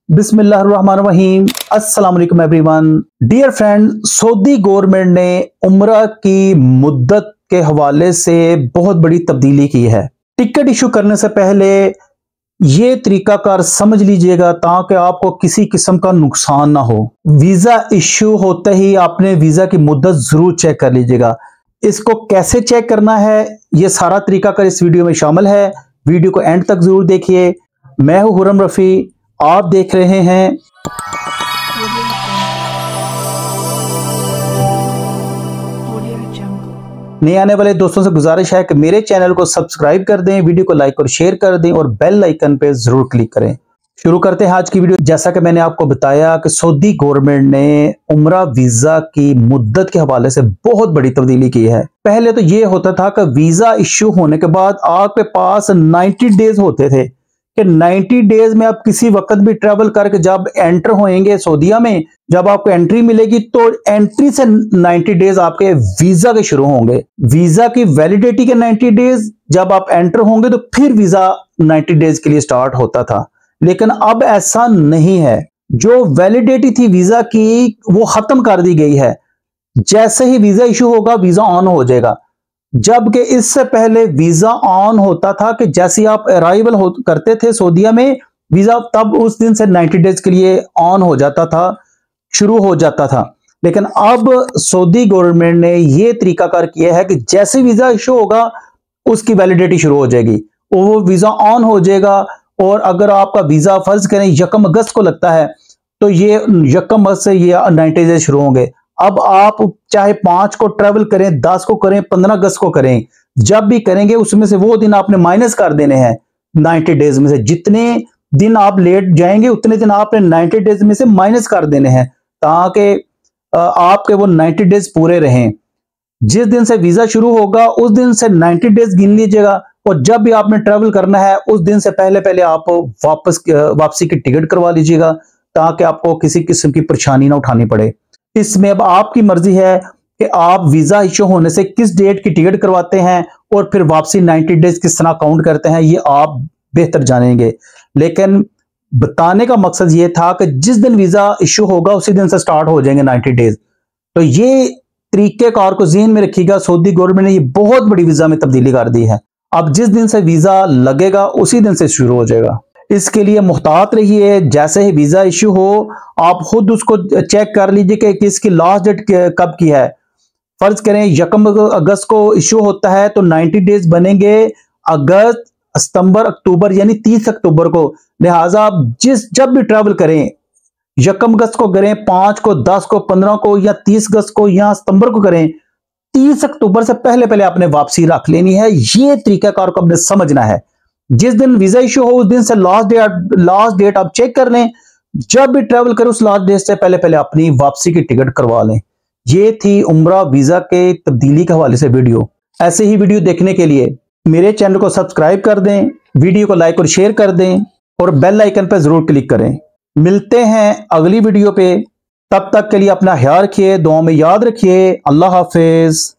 बिस्मिल्लाहिर्रहमानिर्रहीम। अस्सलाम वालेकुम everyone. Dear friend, Saudi government ने उम्रा की मुद्दत के हवाले से बहुत बड़ी तब्दीली की है। टिकट इशू करने से पहले ये तरीकाकार समझ लीजिएगा ताकि आपको किसी किस्म का नुकसान ना हो। वीजा इशू होते ही आपने वीजा की मुद्दत जरूर चेक कर लीजिएगा। इसको कैसे चेक करना है ये सारा तरीकाकार इस वीडियो में शामिल है। वीडियो को एंड तक जरूर देखिए। मैं हूं हुर्रम रफी, आप देख रहे हैं नए आने वाले दोस्तों से गुजारिश है कि मेरे चैनल को सब्सक्राइब कर दें, वीडियो को लाइक और शेयर कर दें और बेल आइकन पे जरूर क्लिक करें। शुरू करते हैं आज की वीडियो। जैसा कि मैंने आपको बताया कि सऊदी गवर्नमेंट ने उम्रा वीजा की मुद्दत के हवाले से बहुत बड़ी तब्दीली की है। पहले तो ये होता था कि वीजा इश्यू होने के बाद आपके पास 90 डेज होते थे कि 90 डेज में आप किसी वक्त भी ट्रैवल करके जब एंटर होएंगे सऊदीया में, जब आपको एंट्री मिलेगी तो एंट्री से 90 डेज आपके वीजा के शुरू होंगे। वीजा की वैलिडिटी के 90 डेज, जब आप एंटर होंगे तो फिर वीजा 90 डेज के लिए स्टार्ट होता था। लेकिन अब ऐसा नहीं है। जो वैलिडिटी थी वीजा की वो खत्म कर दी गई है। जैसे ही वीजा इशू होगा वीजा ऑन हो जाएगा, जबकि इससे पहले वीजा ऑन होता था कि जैसे आप अराइवल करते थे सऊदीया में, वीजा तब उस दिन से 90 डेज के लिए ऑन हो जाता था, शुरू हो जाता था। लेकिन अब सऊदी गवर्नमेंट ने यह तरीकाकार किया है कि जैसे वीजा इशू होगा उसकी वैलिडिटी शुरू हो जाएगी, वो वीजा ऑन हो जाएगा। और अगर आपका वीजा फर्ज करें 1 अगस्त को लगता है तो ये 1 अगस्त से ये 90 डेज शुरू होंगे। अब आप चाहे 5 को ट्रेवल करें, 10 को करें, 15 अगस्त को करें, जब भी करेंगे उसमें से वो दिन आपने माइनस कर देने हैं 90 डेज में से। जितने दिन आप लेट जाएंगे उतने दिन आपने 90 डेज में से माइनस कर देने हैं ताकि आपके वो 90 डेज पूरे रहें। जिस दिन से वीजा शुरू होगा उस दिन से 90 डेज गिन लीजिएगा और जब भी आपने ट्रेवल करना है उस दिन से पहले पहले आप वापसी की टिकट करवा लीजिएगा ताकि आपको किसी किस्म की परेशानी ना उठानी पड़े। इसमें अब आपकी मर्जी है कि आप वीजा इशू होने से किस डेट की टिकट करवाते हैं और फिर वापसी 90 डेज किस तरह काउंट करते हैं, ये आप बेहतर जानेंगे। लेकिन बताने का मकसद ये था कि जिस दिन वीजा इशू होगा उसी दिन से स्टार्ट हो जाएंगे 90 डेज। तो ये तरीकेकार को ज़हन में रखिएगा। सऊदी गवर्नमेंट ने ये बहुत बड़ी वीजा में तब्दीली कर दी है। अब जिस दिन से वीजा लगेगा उसी दिन से शुरू हो जाएगा। इसके लिए मुहतात रहिए। जैसे ही वीजा इशू हो आप खुद उसको चेक कर लीजिए कि इसकी लास्ट डेट कब की है। फर्ज करें 1 अगस्त को इशू होता है तो 90 डेज बनेंगे अगस्त, सितंबर, अक्टूबर यानी 30 अक्टूबर को। लिहाजा आप जब भी ट्रैवल करें 1 अगस्त को करें, 5 को, 10 को, 15 को या 30 अगस्त को या सितंबर को करें, 30 अक्टूबर से पहले पहले आपने वापसी रख लेनी है। ये तरीकाकार को आपने समझना है। जिस दिन वीजा इशू हो उस दिन से लास्ट डेट आप चेक कर लें। जब भी ट्रैवल करें उस लास्ट डेट से पहले पहले अपनी वापसी की टिकट करवा लें। ये थी उम्रा वीजा के तब्दीली के हवाले से वीडियो। ऐसे ही वीडियो देखने के लिए मेरे चैनल को सब्सक्राइब कर दें, वीडियो को लाइक और शेयर कर दें और बेल आइकन पर जरूर क्लिक करें। मिलते हैं अगली वीडियो पे। तब तक के लिए अपना ख्याल रखिए, दुआ में याद रखिए। अल्लाह हाफिज।